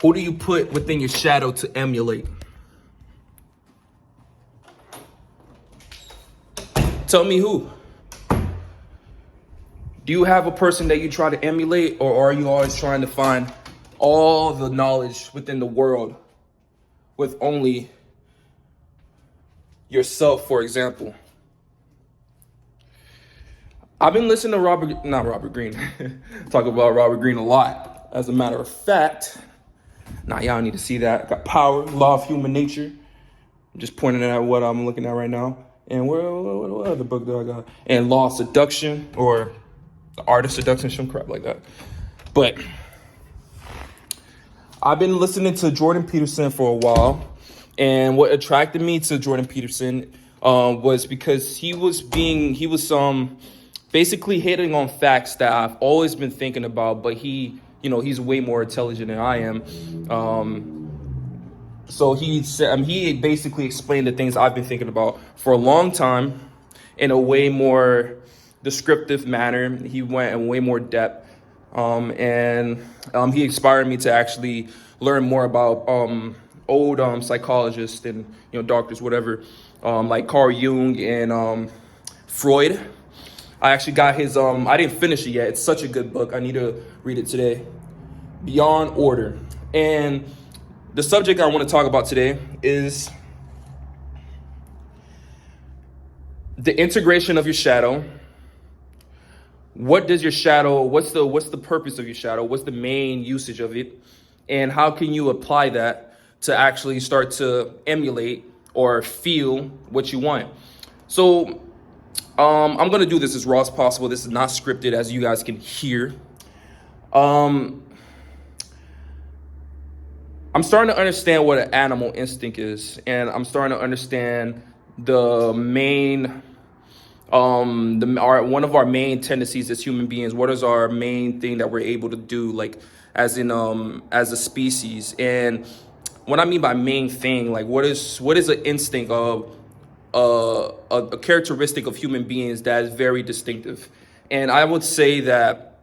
Who do you put within your shadow to emulate? Tell me who. Do you have a person that you try to emulate, or are you always trying to find all the knowledge within the world with only yourself, for example? I've been listening to not Robert Greene, talk about Robert Greene a lot. As a matter of fact, y'all need to see that. I got Power, Law of Human Nature. I'm just pointing at what I'm looking at right now. And what other book do I got? And Law of Seduction, or The Art of Seduction, some crap like that. But I've been listening to Jordan Peterson for a while. And what attracted me to Jordan Peterson was because he was basically hitting on facts that I've always been thinking about, but he's way more intelligent than I am. So he basically explained the things I've been thinking about for a long time in a way more descriptive manner. He went in way more depth. And he inspired me to actually learn more about old psychologists and doctors, whatever, like Carl Jung and Freud. I actually got his, I didn't finish it yet. It's such a good book. I need to read it today. Beyond Order. And the subject I want to talk about today is the integration of your shadow. What does your shadow, what's the purpose of your shadow? What's the main usage of it? And how can you apply that to actually start to emulate or feel what you want? So I'm going to do this as raw as possible. This is not scripted, as you guys can hear. I'm starting to understand what an animal instinct is, and I'm starting to understand the main, one of our main tendencies as human beings. What is our main thing that we're able to do, like as a species? And what I mean by main thing, like what is an instinct of a characteristic of human beings that is very distinctive? And I would say that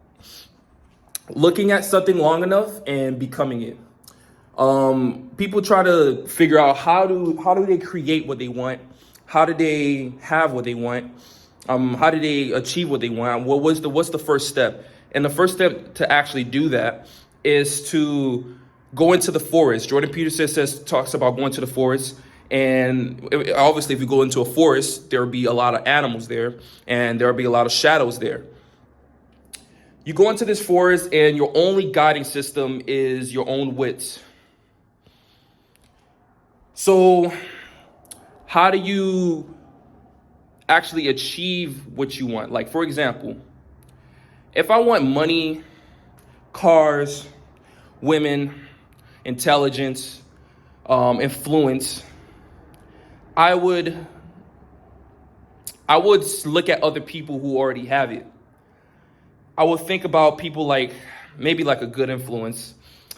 looking at something long enough and becoming it. People try to figure out how do they create what they want? How do they have what they want? How do they achieve what they want? What's the first step? And the first step to actually do that is to go into the forest. Jordan Peterson talks about going to the forest. And obviously, if you go into a forest, there will be a lot of animals there, and there will be a lot of shadows there. You go into this forest, and your only guiding system is your own wits. So how do you actually achieve what you want? Like, for example, if I want money, cars, women, intelligence, influence, I would look at other people who already have it. I would think about people like maybe like a good influence.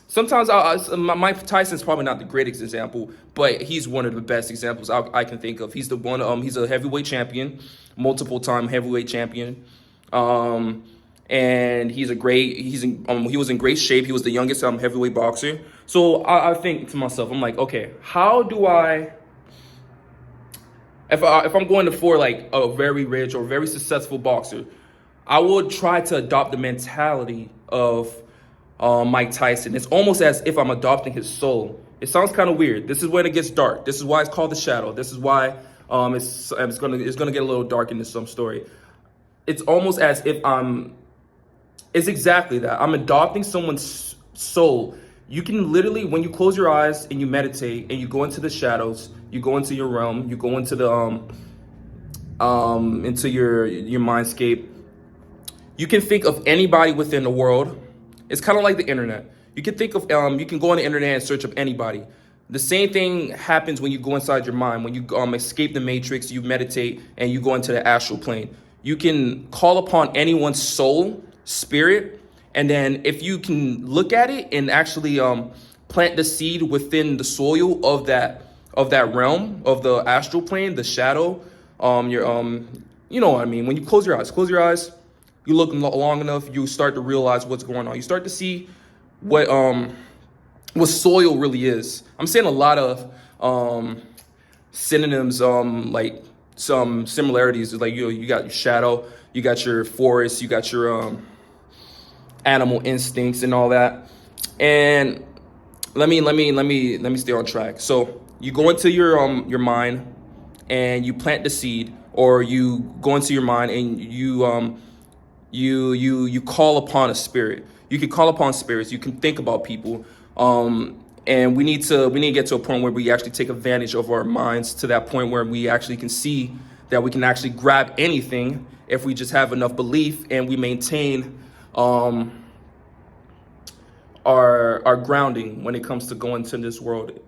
Sometimes Mike Tyson's probably not the greatest example, but he's one of the best examples I can think of. He's the one. He's a heavyweight champion, multiple-time heavyweight champion, and he was in great shape. He was the youngest heavyweight boxer. So I think to myself, I'm like, okay, how do I? If I'm going for like a very rich or very successful boxer, I would try to adopt the mentality of Mike Tyson. It's almost as if I'm adopting his soul. It sounds kind of weird. This is when it gets dark. This is why it's called the shadow. This is why it's gonna get a little dark into some story. It's almost as if it's exactly that. I'm adopting someone's soul. You can literally, when you close your eyes and you meditate and you go into the shadows, you go into your realm, you go into the into your mindscape. You can think of anybody within the world. It's kind of like the internet. You can think of, you can go on the internet and search up anybody. The same thing happens when you go inside your mind. When you escape the matrix, you meditate, and you go into the astral plane. You can call upon anyone's soul, spirit, and then if you can look at it and actually plant the seed within the soil of that realm, of the astral plane, the shadow, you know what I mean. When you close your eyes. You look long enough, you start to realize what's going on. You start to see what what soil really is. I'm seeing a lot of synonyms, like some similarities. Like you got your shadow, you got your forest, you got your animal instincts and all that. And let me stay on track. So you go into your mind and you plant the seed, or you go into your mind and you call upon a spirit. You can call upon spirits. You can think about people. And we need to get to a point where we actually take advantage of our minds, to that point where we actually can see that we can actually grab anything if we just have enough belief and we maintain our grounding when it comes to going to this world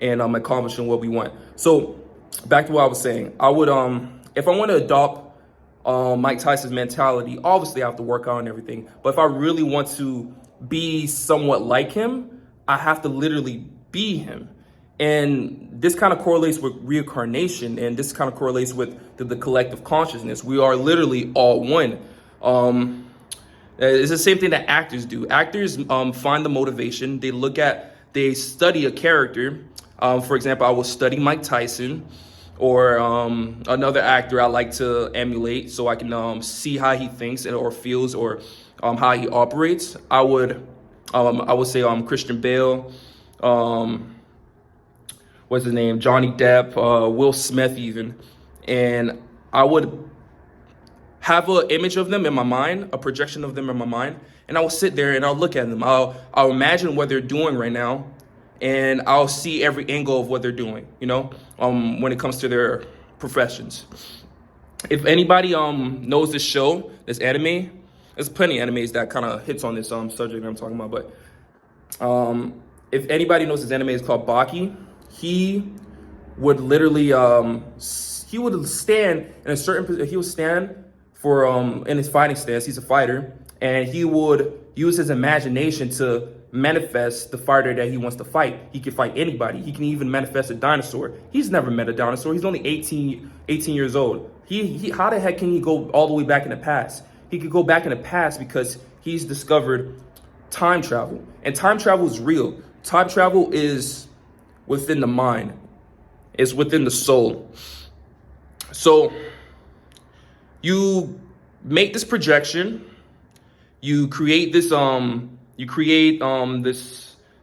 and accomplishing what we want. So back to what I was saying, I would if I want to adopt Mike Tyson's mentality, obviously I have to work out and everything. But if I really want to be somewhat like him, I have to literally be him. And this kind of correlates with reincarnation, and this kind of correlates with the collective consciousness. We are literally all one. It's the same thing that actors do. Actors find the motivation. They study a character. For example, I will study Mike Tyson, or another actor I like to emulate, so I can see how he thinks or feels, or how he operates. I would say Christian Bale, what's his name, Johnny Depp, Will Smith even, and I would have an image of them in my mind, a projection of them in my mind, and I will sit there and I'll look at them. I'll imagine what they're doing right now, and I'll see every angle of what they're doing, when it comes to their professions. If anybody knows this show, this anime, there's plenty of animes that kind of hits on this subject that I'm talking about, but if anybody knows this anime, it's called Baki. He would literally he would stand in a certain position. He would stand for in his fighting stance. He's a fighter, and he would use his imagination to manifest the fighter that he wants to fight. He can fight anybody. He can even manifest a dinosaur. He's never met a dinosaur. He's only 18 years old. He how the heck can he go all the way back in the past? He could go back in the past because he's discovered time travel. And time travel is real. Time travel is within the mind. It's within the soul. So you make this projection. You create this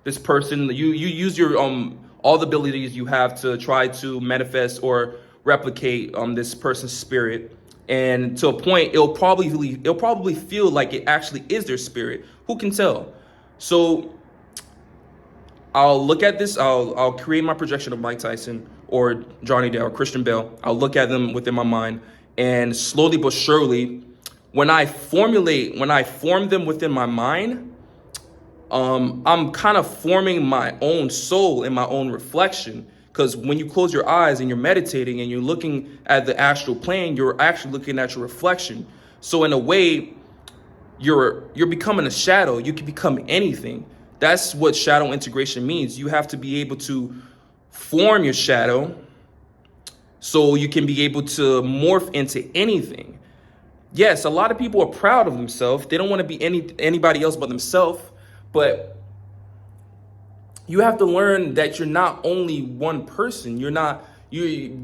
this person. You use your all the abilities you have to try to manifest or replicate this person's spirit. And to a point, it'll probably feel like it actually is their spirit. Who can tell? So I'll look at this. I'll create my projection of Mike Tyson or Johnny Depp or Christian Bale. I'll look at them within my mind, and slowly but surely, when I form them within my mind, I'm kind of forming my own soul in my own reflection. Because when you close your eyes and you're meditating and you're looking at the astral plane, you're actually looking at your reflection. So in a way, you're becoming a shadow. You can become anything. That's what shadow integration means. You have to be able to form your shadow so you can be able to morph into anything. Yes, a lot of people are proud of themselves. They don't want to be anybody else but themselves. But you have to learn that you're not only one person. You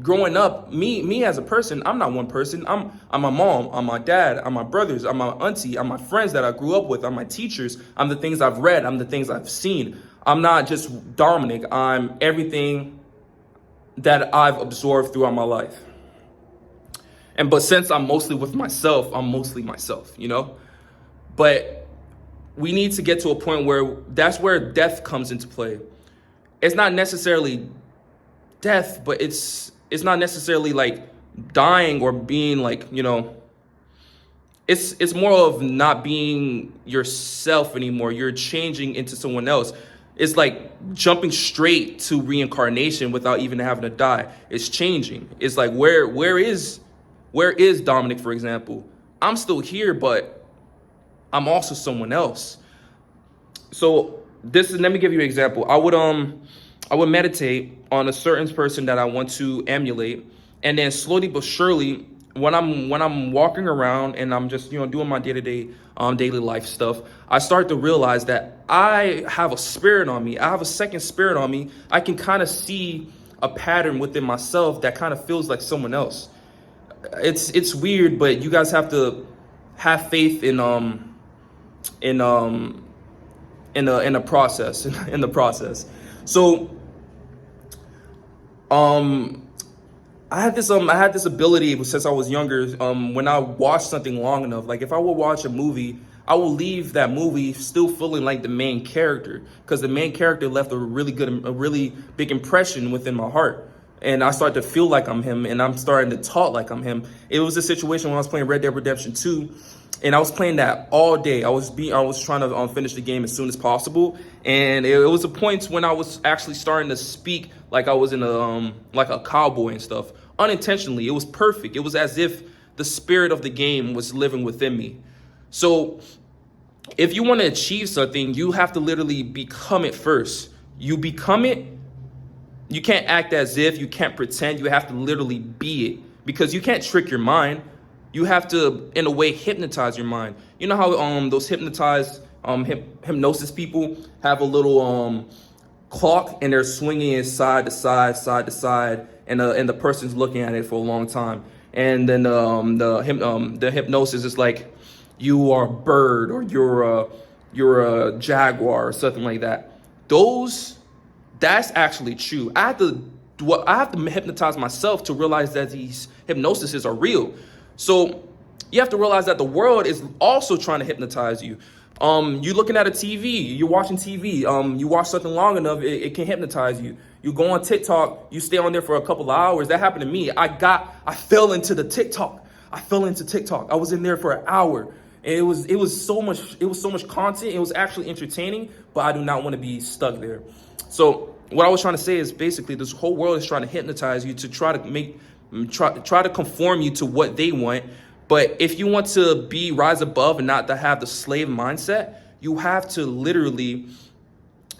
growing up, me as a person, I'm not one person. I'm my mom, I'm my dad, I'm my brothers, I'm my auntie, I'm my friends that I grew up with, I'm my teachers, I'm the things I've read, I'm the things I've seen. I'm not just Dominic, I'm everything that I've absorbed throughout my life. But since I'm mostly with myself, I'm mostly myself, But we need to get to a point where that's where death comes into play. It's not necessarily death, but it's not necessarily like dying or being like, it's more of not being yourself anymore. You're changing into someone else. It's like jumping straight to reincarnation without even having to die. It's changing. It's like where is Dominic, for example? I'm still here, but I'm also someone else. So let me give you an example. I would meditate on a certain person that I want to emulate, and then slowly but surely when I'm walking around and I'm just doing my day-to-day daily life stuff, I start to realize that I have a spirit on me. I have a second spirit on me. I can kind of see a pattern within myself that kind of feels like someone else. It's weird, but you guys have to have faith in the process in the process. So I had this ability since I was younger. When I watched something long enough, like if I would watch a movie, I will leave that movie still feeling like the main character, because the main character left a really big impression within my heart. And I started to feel like I'm him, and I'm starting to talk like I'm him. It was a situation when I was playing Red Dead Redemption 2, and I was playing that all day. I was trying to finish the game as soon as possible, and it was a point when I was actually starting to speak like I was in like a cowboy and stuff, unintentionally. It was perfect. It was as if the spirit of the game was living within me. So if you want to achieve something, you have to literally become it first. You become it. You can't act as if, you can't pretend. You have to literally be it, because you can't trick your mind. You have to, in a way, hypnotize your mind. You know how those hypnotized hypnosis people have a little clock, and they're swinging it side to side, side to side, and the person's looking at it for a long time. And then the hypnosis is like, you are a bird, or you're a jaguar, or something like that. That's actually true. I have to hypnotize myself to realize that these hypnosises are real. So you have to realize that the world is also trying to hypnotize you. You're looking at a TV, you're watching TV, you watch something long enough, it can hypnotize you. You go on TikTok, you stay on there for a couple of hours. That happened to me. I fell into the TikTok. I fell into TikTok. I was in there for an hour. And it was so much content. It was actually entertaining, but I do not want to be stuck there. So what I was trying to say is basically this whole world is trying to hypnotize you to try to conform you to what they want. But if you want to rise above and not to have the slave mindset, you have to literally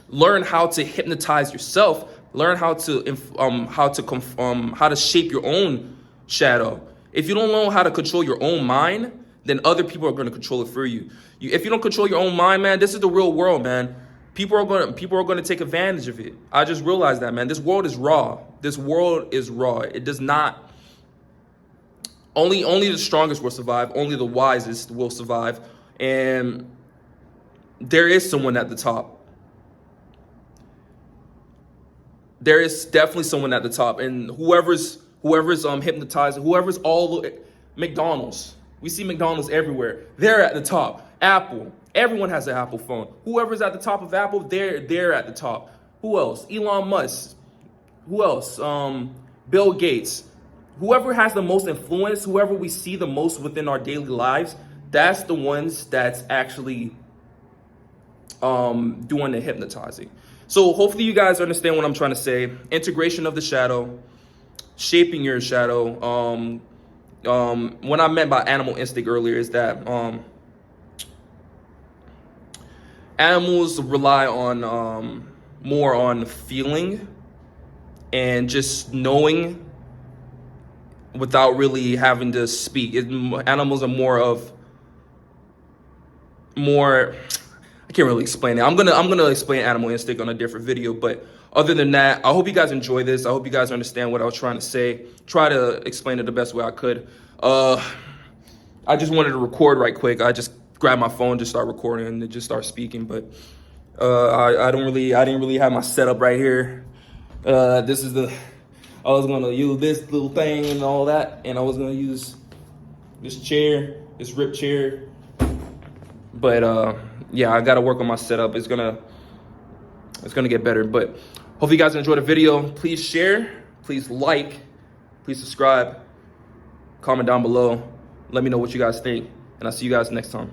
learn how to hypnotize yourself, learn how to shape your own shadow. If you don't know how to control your own mind, then other people are going to control it for you. If you don't control your own mind, man, this is the real world, man. People are going to take advantage of it. I just realized that, man. This world is raw. This world is raw. It does not. Only the strongest will survive. Only the wisest will survive. And there is someone at the top. There is definitely someone at the top. And whoever's hypnotizing, whoever's all McDonald's. We see McDonald's everywhere. They're at the top. Apple. Everyone has an Apple phone. Whoever's at the top of Apple, they're at the top. Who else? Elon Musk. Who else? Bill Gates. Whoever has the most influence, whoever we see the most within our daily lives, that's the ones that's actually doing the hypnotizing. So hopefully you guys understand what I'm trying to say. Integration of the shadow, shaping your shadow. What I meant by animal instinct earlier is that animals rely on more on feeling and just knowing without really having to speak. Animals are more. I can't really explain it. I'm gonna explain animal instinct on a different video, but other than that, I hope you guys enjoy this. I hope you guys understand what I was trying to say. Try to explain it the best way I could. I just wanted to record right quick. I just grabbed my phone, just start recording, and just start speaking. But I didn't really have my setup right here. I was gonna use this little thing and all that, and I was gonna use this chair, this ripped chair. But yeah, I gotta work on my setup. It's gonna get better. But hope you guys enjoyed the video. Please share, please like, please subscribe, comment down below. Let me know what you guys think, and I'll see you guys next time.